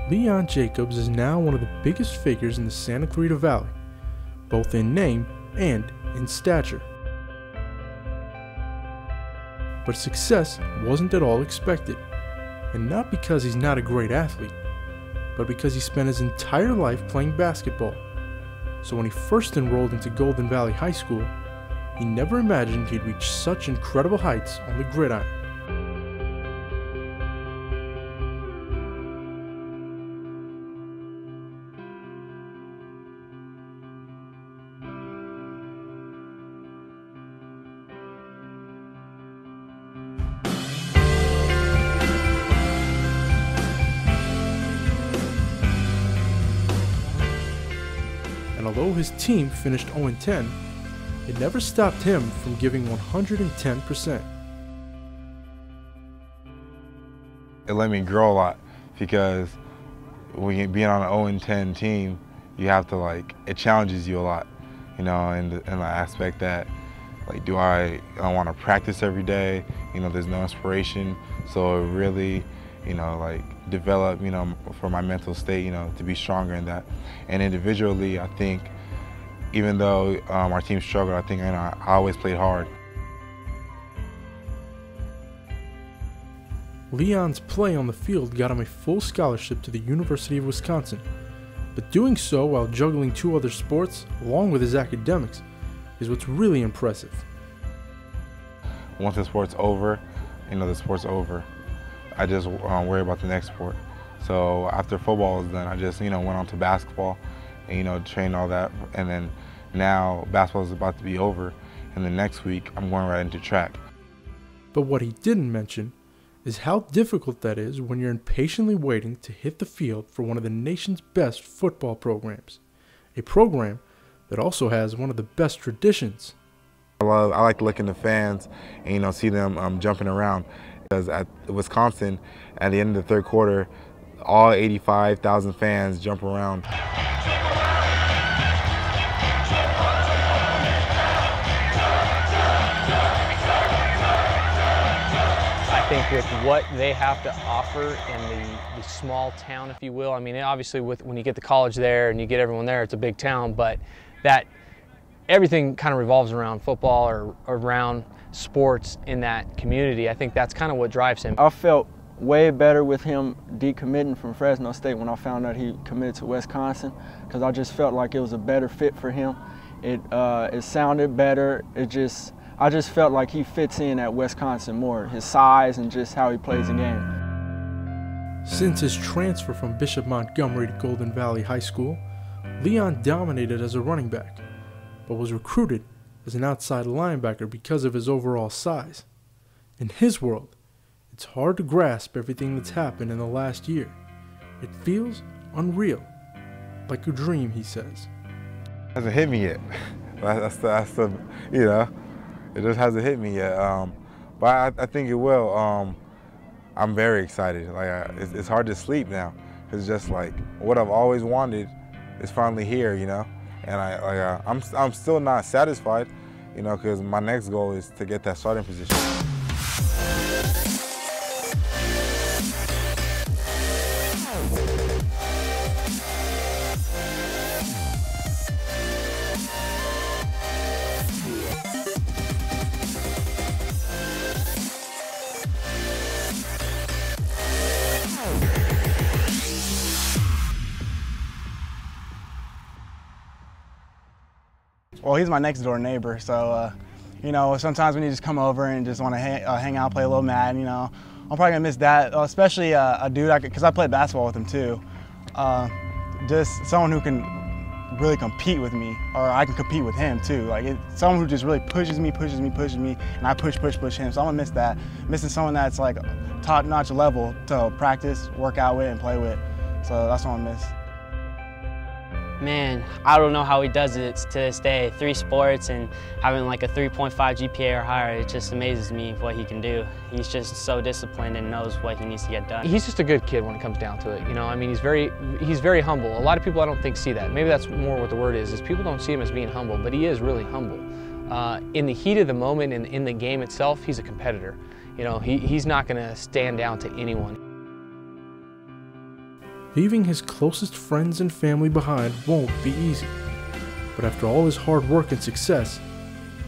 Leon Jacobs is now one of the biggest figures in the Santa Clarita Valley, both in name and in stature. But success wasn't at all expected, and not because he's not a great athlete, but because he spent his entire life playing basketball. So when he first enrolled into Golden Valley High School, he never imagined he'd reach such incredible heights on the gridiron. And although his team finished 0-10, it never stopped him from giving 110%. It let me grow a lot because when you're being on an 0-10 team, you have to it challenges you a lot, in the aspect that do I want to practice every day, there's no inspiration, so it really, develop, for my mental state, to be stronger in that. And individually, I think, even though our team struggled, I think I always played hard. Leon's play on the field got him a full scholarship to the University of Wisconsin, but doing so while juggling 2 other sports along with his academics is what's really impressive. Once the sport's over, the sport's over. I just worry about the next sport. So after football was done, I just went on to basketball and trained all that, and then now basketball is about to be over, and then next week I'm going right into track. But what he didn't mention is how difficult that is when you're impatiently waiting to hit the field for one of the nation's best football programs, a program that also has one of the best traditions. I like looking at the fans and see them jumping around, because at Wisconsin, at the end of the third quarter, all 85,000 fans jump around. I think with what they have to offer in the small town, if you will, obviously when you get the college there and you get everyone there, it's a big town, but that everything kind of revolves around football or around sports in that community. I think that's kind of what drives him. I felt way better with him decommitting from Fresno State when I found out he committed to Wisconsin, because I just felt like it was a better fit for him. It sounded better. I just felt like he fits in at Wisconsin more, his size and just how he plays the game. Since his transfer from Bishop Montgomery to Golden Valley High School, Leon dominated as a running back, but was recruited as an outside linebacker because of his overall size. In his world, it's hard to grasp everything that's happened in the last year. It feels unreal, like a dream, he says. It hasn't hit me yet. That's the it just hasn't hit me yet. But I think it will. I'm very excited. It's hard to sleep now. It's just what I've always wanted is finally here, And I'm still not satisfied, because my next goal is to get that starting position. Well, he's my next door neighbor, so sometimes when you just come over and just want to hang out, play a little Madden, I'm probably gonna miss that. Especially a dude, because I played basketball with him too. Just someone who can really compete with me, or I can compete with him too. Someone who just really pushes me, and I push him. So I'm gonna miss that. Missing someone that's top-notch level to practice, work out with, and play with. So that's what I'm gonna miss. Man, I don't know how he does it to this day. 3 sports and having a 3.5 GPA or higher, it just amazes me what he can do. He's just so disciplined and knows what he needs to get done. He's just a good kid when it comes down to it. He's very humble. A lot of people I don't think see that. Maybe that's more what the word is people don't see him as being humble, but he is really humble. In the heat of the moment and in the game itself, he's a competitor. He's not going to stand down to anyone. Leaving his closest friends and family behind won't be easy. But after all his hard work and success,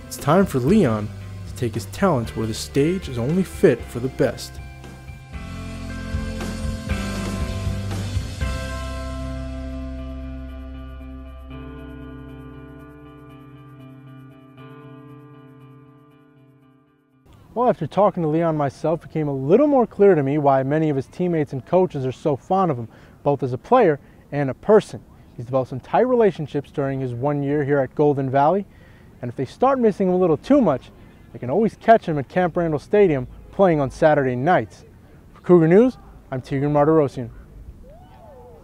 it's time for Leon to take his talents where the stage is only fit for the best. Well, after talking to Leon myself, it became a little more clear to me why many of his teammates and coaches are so fond of him, both as a player and a person. He's developed some tight relationships during his 1 year here at Golden Valley, and if they start missing him a little too much, they can always catch him at Camp Randall Stadium playing on Saturday nights. For Cougar News, I'm Tigran Martirosyan.